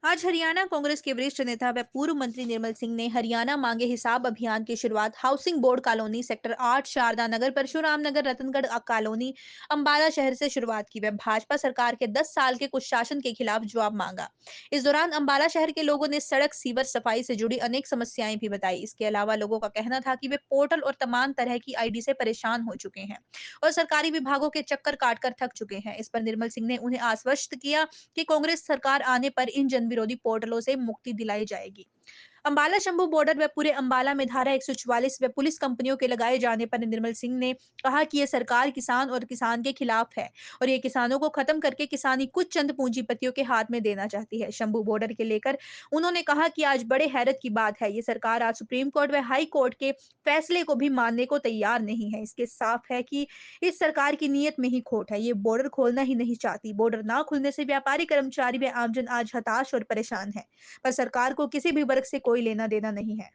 आज हरियाणा कांग्रेस के वरिष्ठ नेता व पूर्व मंत्री निर्मल सिंह ने हरियाणा मांगे हिसाब अभियान की शुरुआत housing board colony sector 8 Sharda Nagar Parshuram Nagar Ratangarh colony Ambala शहर से शुरुआत की। व भाजपा सरकार के 10 साल के कुशासन के खिलाफ जवाब मांगा। इस दौरान अंबाला शहर के लोगों ने सड़क सीवर सफाई से जुड़ी अनेक समस्याएं भी बताई। इसके अलावा लोगों का कहना था कि वे पोर्टल और तमाम तरह की आईडी से परेशान हो चुके हैं और सरकारी विभागों के चक्कर काटकर थक चुके हैं। इस पर निर्मल सिंह ने उन्हें आश्वस्त किया कि कांग्रेस सरकार आने पर इन जन विरोधी पोर्टलों से मुक्ति दिलाई जाएगी। अंबाला शंभू बॉर्डर व पूरे अंबाला में धारा 144 व पुलिस कंपनियों के लगाए जाने पर निर्मल सिंह ने कहा कि यह सरकार किसान और किसान के खिलाफ है और ये किसानों को खत्म करके किसानी कुछ चंद पूंजीपतियों के हाथ में देना चाहती है। शंभू बॉर्डर के लेकर उन्होंने कहा कि आज बड़े हैरत की बात है, ये सरकार आज सुप्रीम कोर्ट व हाई कोर्ट के फैसले को भी मानने को तैयार नहीं है। इसके साफ है कि इस सरकार की नीयत में ही खोट है। ये बॉर्डर खोलना ही नहीं चाहती। बॉर्डर ना खुलने से व्यापारी, कर्मचारी व आमजन आज हताश और परेशान है, पर सरकार को किसी भी वर्ग से कोई लेना देना नहीं है।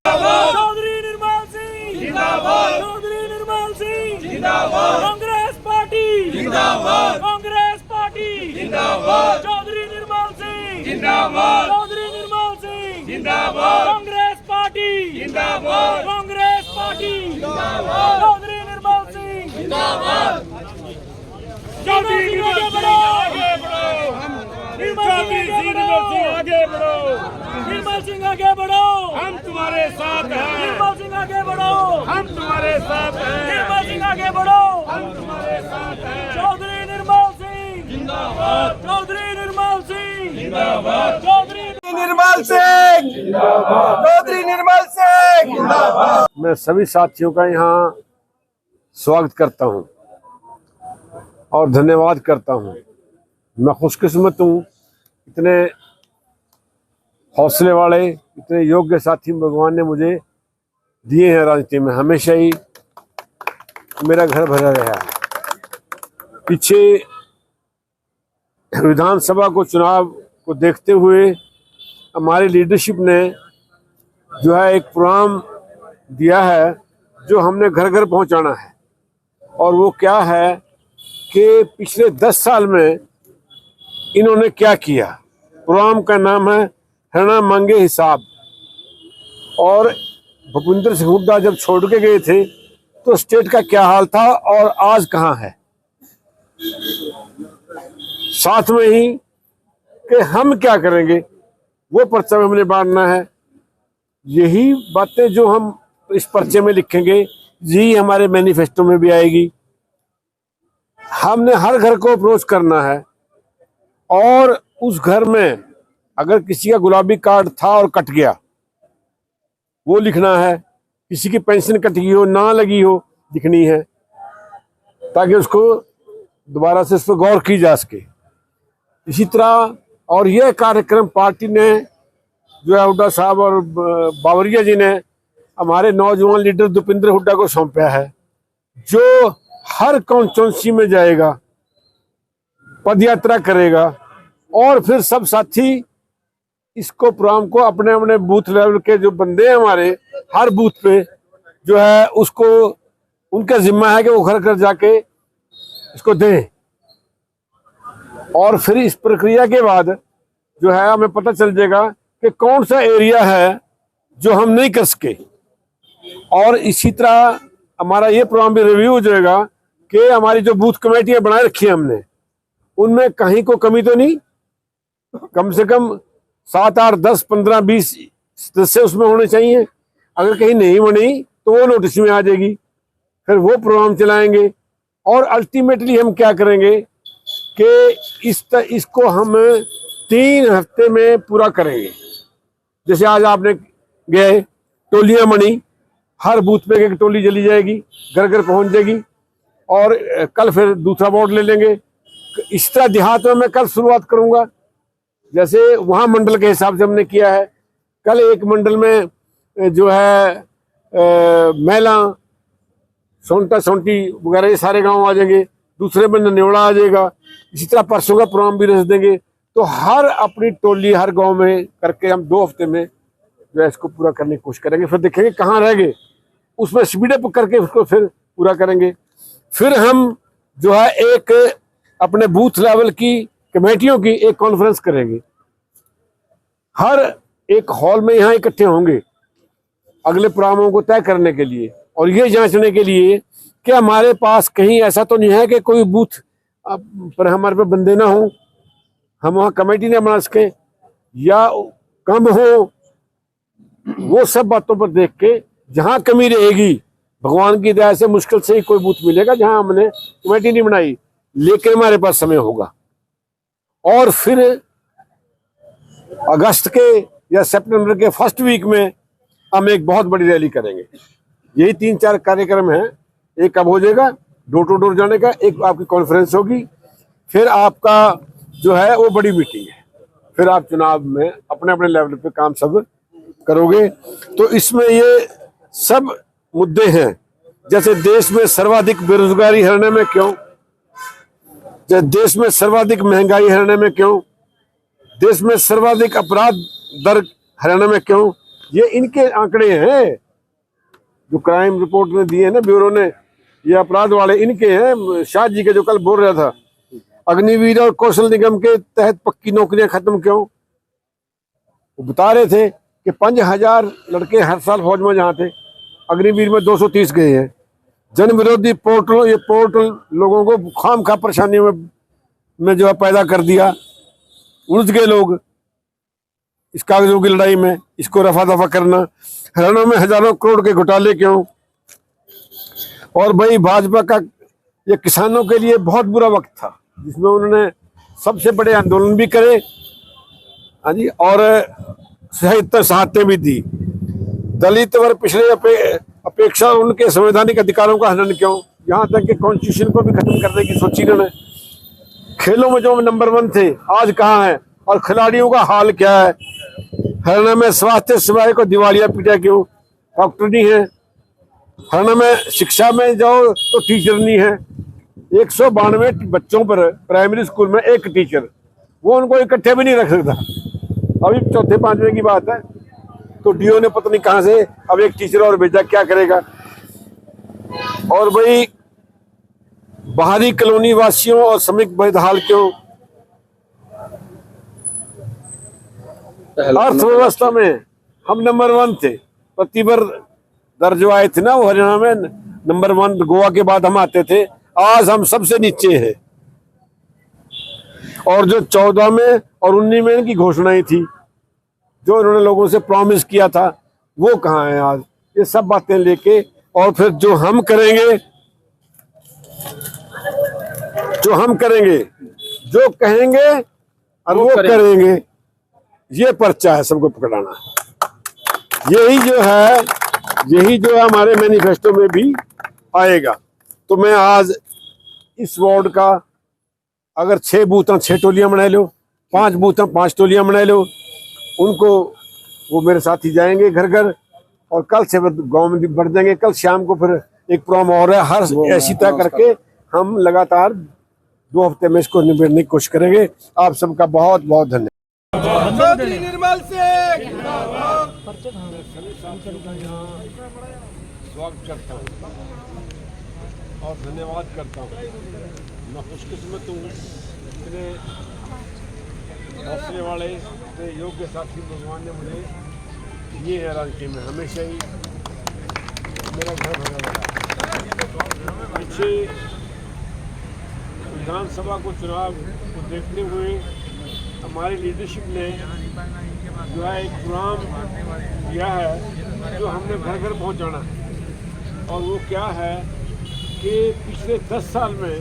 चौधरी निर्मल सिंह जिंदाबाद। चौधरी निर्मल सिंह जिंदाबाद। कांग्रेस पार्टी जिंदाबाद। कांग्रेस पार्टी जिंदाबाद। चौधरी निर्मल सिंह जिंदाबाद। चौधरी निर्मल सिंह जिंदाबाद। कांग्रेस पार्टी जिंदाबाद। कांग्रेस पार्टी जिंदाबाद। चौधरी निर्मल सिंह जिंदाबाद। चौधरी निर्मल सिंह आगे बढ़ो। निर्मल सिंह आगे बढ़ो। निर्मल सिंह आगे बढ़ो। हम तुम्हारे साथ हैं। निर्मल सिंह आगे बढ़ो। हम तुम्हारे साथ हैं। निर्मल सिंह आगे बढ़ो। हम तुम्हारे साथ हैं। चौधरी निर्मल सिंह जिंदाबाद। चौधरी निर्मल सिंह जिंदाबाद। चौधरी निर्मल सिंह जिंदाबाद। चौधरी निर्मल सिंह जिंदाबाद। मैं सभी साथियों का यहाँ स्वागत करता हूँ और धन्यवाद करता हूँ। मैं खुशकिस्मत हूँ, इतने हौसले वाले, इतने योग्य साथी भगवान ने मुझे दिए हैं। राजनीति में हमेशा ही मेरा घर भरा रहा है। पीछे विधानसभा को चुनाव को देखते हुए हमारी लीडरशिप ने जो है एक प्रोग्राम दिया है जो हमने घर घर पहुंचाना है। और वो क्या है कि पिछले 10 साल में इन्होंने क्या किया। प्रोग्राम का नाम है हरियाणा मांगे हिसाब। और भूपेंद्र सिंह हुड्डा जब छोड़ के गए थे तो स्टेट का क्या हाल था और आज कहाँ है। साथ में ही कि हम क्या करेंगे वो पर्चा में हमने बांटना है। यही बातें जो हम इस पर्चे में लिखेंगे यही हमारे मैनिफेस्टो में भी आएगी। हमने हर घर को अप्रोच करना है और उस घर में अगर किसी का गुलाबी कार्ड था और कट गया वो लिखना है। किसी की पेंशन कट गई हो, ना लगी हो, लिखनी है ताकि उसको दोबारा से इस पर गौर की जा सके। इसी तरह और यह कार्यक्रम पार्टी ने जो है हुड्डा साहब और बावरिया जी ने हमारे नौजवान लीडर भूपेंद्र हुड्डा को सौंपा है, जो हर कॉन्स्टिट्यूंसी में जाएगा, पदयात्रा करेगा और फिर सब साथी इसको प्रोग्राम को अपने अपने बूथ लेवल के जो बंदे हैं हमारे हर बूथ पे जो है उसको उनका जिम्मा है कि वो घर घर जाके इसको दें। और फिर इस प्रक्रिया के बाद जो है हमें पता चल जाएगा कि कौन सा एरिया है जो हम नहीं कर सके। और इसी तरह हमारा ये प्रोग्राम भी रिव्यू हो जाएगा कि हमारी जो बूथ कमेटियां बनाए रखी है हमने उनमें कहीं को कमी तो नहीं। कम से कम 7, 8, 10, 15, 20 सदस्य उसमें होने चाहिए। अगर कहीं नहीं बनी तो वो नोटिस में आ जाएगी, फिर वो प्रोग्राम चलाएंगे। और अल्टीमेटली हम क्या करेंगे कि इसको हम 3 हफ्ते में पूरा करेंगे। जैसे आज आपने गए, टोलियां बनी, हर बूथ पे एक टोली चली जाएगी, घर घर पहुंच जाएगी और कल फिर दूसरा वोट ले लेंगे। इस तरह देहात में मैं कल शुरुआत करूंगा। जैसे वहां मंडल के हिसाब से हमने किया है, कल एक मंडल में जो है मैला, सोनटा, सोंटी वगैरह ये सारे गांव आ जाएंगे, दूसरे में ननेवड़ा आ जाएगा। इसी तरह परसों का प्रोग्राम भी रच देंगे। तो हर अपनी टोली हर गांव में करके हम 2 हफ्ते में जो है इसको पूरा करने की कोशिश करेंगे। फिर देखेंगे कहाँ रह गए, उसमें स्पीडअप करके उसको फिर पूरा करेंगे। फिर हम जो है एक अपने बूथ लेवल की कमेटियों की एक कॉन्फ्रेंस करेंगे। हर एक हॉल में यहाँ इकट्ठे होंगे अगले प्रोग्रामों को तय करने के लिए और ये जांचने के लिए कि हमारे पास कहीं ऐसा तो नहीं है कि कोई बूथ पर हमारे पे बंदे ना हो, हम वहाँ कमेटी ना बना सके या कम हो। वो सब बातों पर देख के जहाँ कमी रहेगी, भगवान की दया से मुश्किल से ही कोई बूथ मिलेगा जहाँ हमने कमेटी नहीं बनाई, लेकिन हमारे पास समय होगा। और फिर अगस्त के या सितंबर के फर्स्ट वीक में हम एक बहुत बड़ी रैली करेंगे। यही 3-4 कार्यक्रम हैं। एक अब हो जाएगा डोर टू डोर जाने का, एक आपकी कॉन्फ्रेंस होगी, फिर आपका जो है वो बड़ी मीटिंग है, फिर आप चुनाव में अपने अपने लेवल पे काम सब करोगे। तो इसमें ये सब मुद्दे हैं, जैसे देश में सर्वाधिक बेरोजगारी हरने में क्यों, जैसे देश में सर्वाधिक महंगाई हरने में क्यों, देश में सर्वाधिक अपराध दर हरियाणा में क्यों, ये इनके आंकड़े हैं जो क्राइम रिपोर्ट ने दिए ना ब्यूरो ने, ये अपराध वाले इनके हैं। शाह जी के जो कल बोल रहा था अग्निवीर और कौशल निगम के तहत पक्की नौकरियां खत्म क्यों, वो बता रहे थे कि 5,000 लड़के हर साल फौज में जहाँ थे, अग्निवीर में 230 गए हैं। जन विरोधी पोर्टल, ये पोर्टल लोगों को खामखा परेशानियों में जो है पैदा कर दिया, उलझ गए लोग इस कागजों की लड़ाई में, इसको रफा दफा करना। हरियाणा में हजारों करोड़ के घोटाले क्यों। और भाई भाजपा का ये किसानों के लिए बहुत बुरा वक्त था, जिसमें उन्होंने सबसे बड़े आंदोलन भी करे, हाँ जी, और सहायता भी दी। दलित वर्ग पिछड़े अपेक्षा उनके संवैधानिक अधिकारों का हनन क्यों, यहाँ तक कि कॉन्स्टिट्यूशन को भी खत्म करने की सोची इन्होंने। खेलों में जो नंबर 1 थे आज कहाँ है, और खिलाड़ियों का हाल क्या है। हरियाणा में स्वास्थ्य सेवाएं को दिवालिया पीटा क्यों, डॉक्टर नहीं है। हरियाणा में शिक्षा में जाओ तो टीचर नहीं है। 192 बच्चों पर प्राइमरी स्कूल में एक टीचर, वो उनको इकट्ठे भी नहीं रख सकता। अभी 4थे-5वें की बात है, तो डीओ ने पता नहीं कहाँ से अब एक टीचर और भेजा, क्या करेगा। और भाई बाहरी कॉलोनी वासियों और श्रमिक बेहाल क्यों। अर्थव्यवस्था में हम नंबर 1 थे, प्रतिवर्ष दर जो आए थे ना वो हरियाणा में नंबर 1, गोवा के बाद हम आते थे, आज हम सबसे नीचे हैं। और जो 14 में और 19 में इनकी घोषणाएं थी, जो इन्होंने लोगों से प्रॉमिस किया था, वो कहाँ है आज। ये सब बातें लेके और फिर जो हम करेंगे, जो कहेंगे और वो करेंगे, ये पर्चा है सबको पकड़ाना। यही जो है हमारे मैनिफेस्टो में भी आएगा। तो मैं आज इस वार्ड का अगर 6 बूथ 6 टोलियां बना लो, 5 बूथ 5 टोलियां बना लो, उनको वो मेरे साथ ही जाएंगे घर घर, और कल से गांव में भी बढ़ जाएंगे। कल शाम को फिर एक प्रोग्राम और है, हर ऐसी तय करके हम लगातार 2 हफ्ते में इसको निबेड़ने की कोशिश करेंगे। आप सबका बहुत बहुत धन्यवाद। चौधरी निर्मल सिंह स्वागत करता हूँ और धन्यवाद करता हूँ। मैं खुशकिस्मत हूँ, इतने हौसले वाले इतने योग्य साथी भगवान ने मुझे ये है राजनीति में हमेशा ही मेरा घर भरा रहा। पीछे विधानसभा को चुनाव को देखते हुए हमारी लीडरशिप ने जो है एक प्रोग्राम किया है जो हमने घर घर पहुँचाना है। और वो क्या है कि पिछले 10 साल में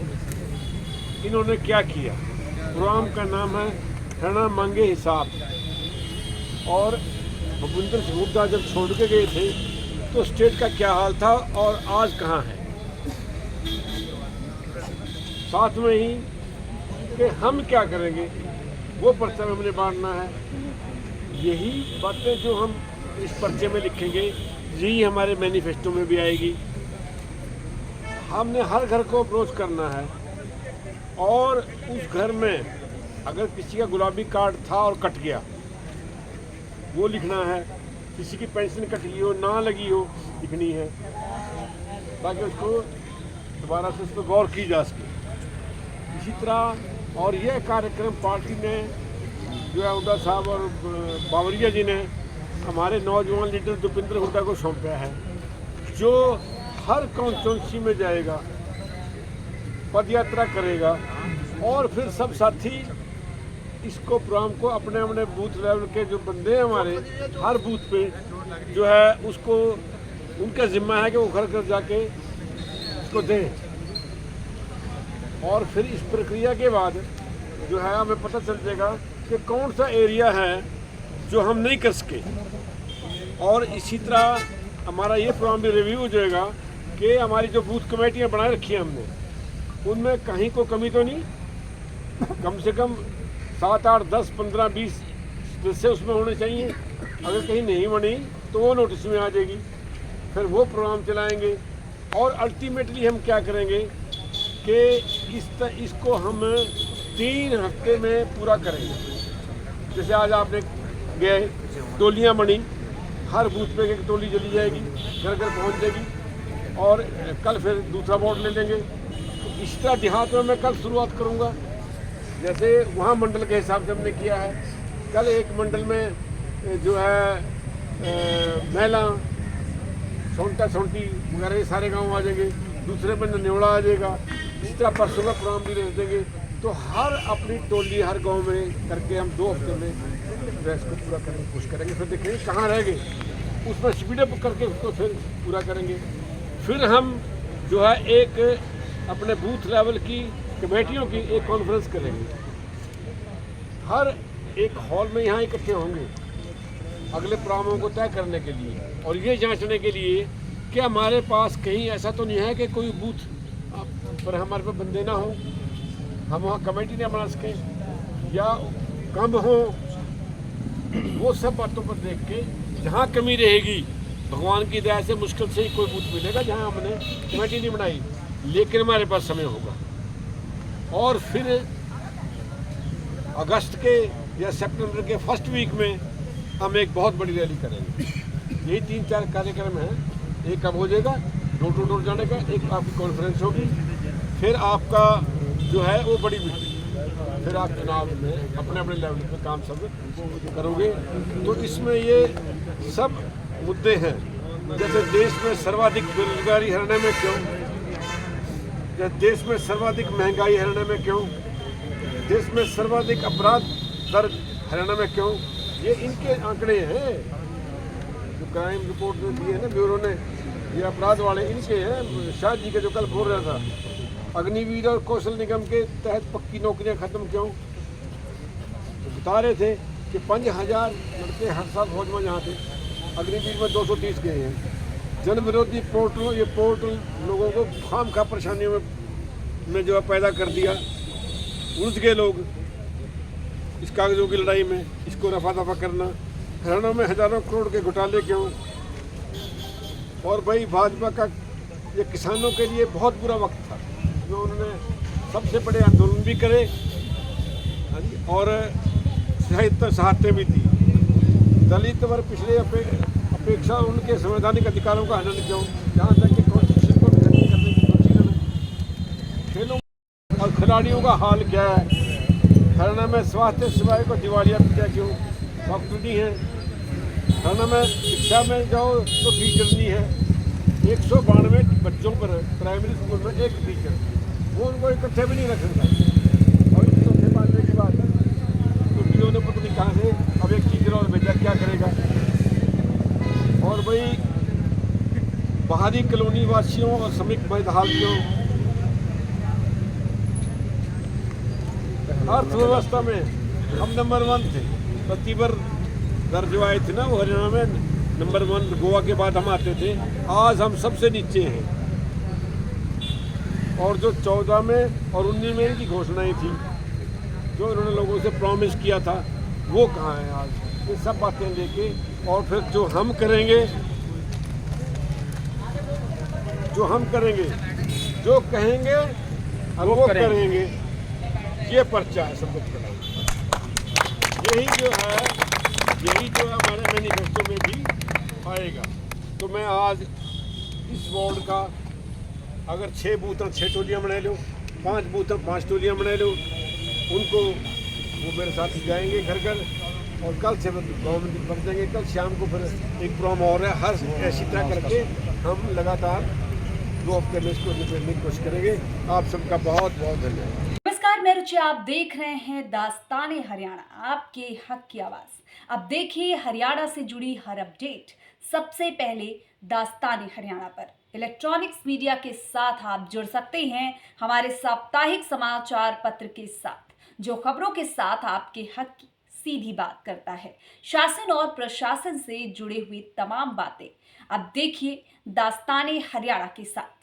इन्होंने क्या किया। प्रोग्राम का नाम है हरियाणा मांगे हिसाब। और भूपेंद्र सिंह हुड्डा जब छोड़ के गए थे तो स्टेट का क्या हाल था और आज कहाँ है। साथ में ही कि हम क्या करेंगे वो पर्चा हमने बांटना है। यही बातें जो हम इस पर्चे में लिखेंगे यही हमारे मैनिफेस्टो में भी आएगी। हमने हर घर को अप्रोच करना है और उस घर में अगर किसी का गुलाबी कार्ड था और कट गया वो लिखना है, किसी की पेंशन कट गई हो ना लगी हो लिखनी है, ताकि उसको दोबारा से उस पर गौर की जा सके। इसी तरह और ये कार्यक्रम पार्टी ने जो है हुड्डा साहब और बावरिया जी ने हमारे नौजवान लीडर दीपेंद्र हुड्डा को सौंपा है, जो हर कॉन्स्टिट्यूंसी में जाएगा, पद यात्रा करेगा और फिर सब साथी इसको प्रोग्राम को अपने अपने बूथ लेवल के जो बंदे हैं हमारे हर बूथ पे जो है उसको उनका जिम्मा है कि वो घर घर जाके उसको दें। और फिर इस प्रक्रिया के बाद जो है हमें पता चल जाएगा कि कौन सा एरिया है जो हम नहीं कर सके। और इसी तरह हमारा ये प्रोग्राम भी रिव्यू हो जाएगा कि हमारी जो बूथ कमेटियाँ बनाए रखी हैं हमने, उनमें कहीं को कमी तो नहीं, कम से कम 7, 8, 10, 15, 20 सदस्य उसमें होने चाहिए। अगर कहीं नहीं बनी तो वो नोटिस में आ जाएगी, फिर वो प्रोग्राम चलाएंगे। और अल्टीमेटली हम क्या करेंगे कि इसको हम 3 हफ्ते में पूरा करेंगे। जैसे आज आपने गए, टोलियाँ बनी, हर बूथ पे एक टोली चली जाएगी, घर घर पहुँच जाएगी और कल फिर दूसरा वोट ले लेंगे। तो इस तरह देहात में मैं कल शुरुआत करूँगा, जैसे वहाँ मंडल के हिसाब से हमने किया है। कल एक मंडल में जो है महिला सोंटा सोंटी वगैरह ये सारे गांव आ जाएंगे, दूसरे में नेवड़ा आ जाएगा। इस तरह परसों का प्रोग्राम भी रख देंगे। तो हर अपनी टोली हर गांव में करके हम 2 हफ्ते में प्रेस को पूरा करने की कोशिश करेंगे। फिर देखेंगे कहाँ रह गए, उसमें स्पीडअप करके उसको फिर पूरा करेंगे। फिर हम जो है एक अपने बूथ लेवल की कमेटियों की एक कॉन्फ्रेंस करेंगे, हर एक हॉल में यहाँ इकट्ठे होंगे अगले प्रोग्रामों को तय करने के लिए और ये जांचने के लिए कि हमारे पास कहीं ऐसा तो नहीं है कि कोई बूथ पर हमारे पे बंदे ना हो, हम वहाँ कमेटी ना बना सकें या कम हो। वो सब बातों पर देख के जहाँ कमी रहेगी, भगवान की दया से मुश्किल से ही कोई बूथ मिलेगा जहाँ हमने कमेटी नहीं बनाई, लेकिन हमारे पास समय होगा। और फिर अगस्त के या सितंबर के फर्स्ट वीक में हम एक बहुत बड़ी रैली करेंगे। यही 3-4 कार्यक्रम हैं। एक अब हो जाएगा डोर टू डोर जाने का, एक आपकी कॉन्फ्रेंस होगी, फिर आपका जो है वो बड़ी मीटिंग, फिर आप चुनाव में अपने अपने लेवल पे काम सब करोगे। तो इसमें ये सब मुद्दे हैं, जैसे देश में सर्वाधिक बेरोजगारी हरियाणा में क्यों, जैसे देश में सर्वाधिक महंगाई हरियाणा में क्यों, देश में सर्वाधिक अपराध दर हरियाणा में क्यों, ये इनके आंकड़े हैं जो क्राइम रिपोर्ट में दिए है ना ब्यूरो ने, ये अपराध वाले इनके हैं। शाह जी के जो कल बोल रहा था, अग्निवीर और कौशल निगम के तहत पक्की नौकरियां खत्म क्यों, तो बता रहे थे कि 5000 लड़के हर साल फौज में यहाँ थे, अग्निवीर में 230 गए हैं। जन विरोधी पोर्टल, ये पोर्टल लोगों को खाम खा परेशानियों में जो है पैदा कर दिया, उलझ गए लोग इस कागजों की लड़ाई में, इसको रफा दफा करना। हरियाणा में हजारों करोड़ के घोटाले क्यों। और भाई भाजपा का ये किसानों के लिए बहुत बुरा वक्त था, जो उन्होंने सबसे बड़े आंदोलन भी करे और सहायता भी दी। दलित वर्ग पिछले अपेक्षा उनके संवैधानिक अधिकारों का हनन क्यों, जहाँ तक कि कॉन्स्टिट्यूशन को करने की कोशिश। खेलों और खिलाड़ियों का हाल क्या है, हरियाणा में स्वास्थ्य सेवाएं को दिवालिया पिटा क्यों, डॉक्टर नहीं है। हरियाणा में शिक्षा में जाओ तो टीचर नहीं है। 192 बच्चों पर प्राइमरी स्कूल में एक टीचर, वो उनको इकट्ठे भी नहीं रख सकता। और इकट्ठे बांधने की बात है तो डीओ ने पता नहीं कहाँ से अब एक टीचर और भेजा, क्या करेगा। और भाई बाहरी कॉलोनी वासियों और श्रमिक बदहाल क्यों। अर्थव्यवस्था में हम नंबर 1 थे, प्रतिवर दर जो आए थे ना वो हरियाणा में नंबर 1, गोवा के बाद हम आते थे। आज हम सबसे नीचे हैं। और जो 14 में और 19 में इनकी घोषणाएं थी, जो इन्होंने लोगों से प्रॉमिस किया था, वो कहाँ है आज। ये सब बातें लेके और फिर जो हम करेंगे, जो कहेंगे और वो करेंगे, ये पर्चा है सब कुछ का। यही जो है हमारे मैनिफेस्टो में भी आएगा। तो मैं आज इस वार्ड का अगर 6 बूथ और 6 टोलियाँ बना लो, 5 बूथ 5 टोलियाँ बना लो, उनको वो मेरे साथ जाएंगे घर घर, और कल से गाँव में बन जाएंगे। कल शाम को फिर एक प्रोग्राम और है, हर ऐसी तरह करके हम लगातार 2 हफ्ते में इसको निपटने की कोशिश करेंगे। आप सबका बहुत बहुत धन्यवाद। नमस्कार, मैं रुचि, आप देख रहे हैं दास्ताने हरियाणा, आपके हक की आवाज। अब देखिए हरियाणा से जुड़ी हर अपडेट सबसे पहले दास्ताने हरियाणा पर। इलेक्ट्रॉनिक्स मीडिया के साथ आप जुड़ सकते हैं हमारे साप्ताहिक समाचार पत्र के साथ, जो खबरों के साथ आपके हक की सीधी बात करता है, शासन और प्रशासन से जुड़े हुए तमाम बातें। अब देखिए दास्ताने हरियाणा के साथ।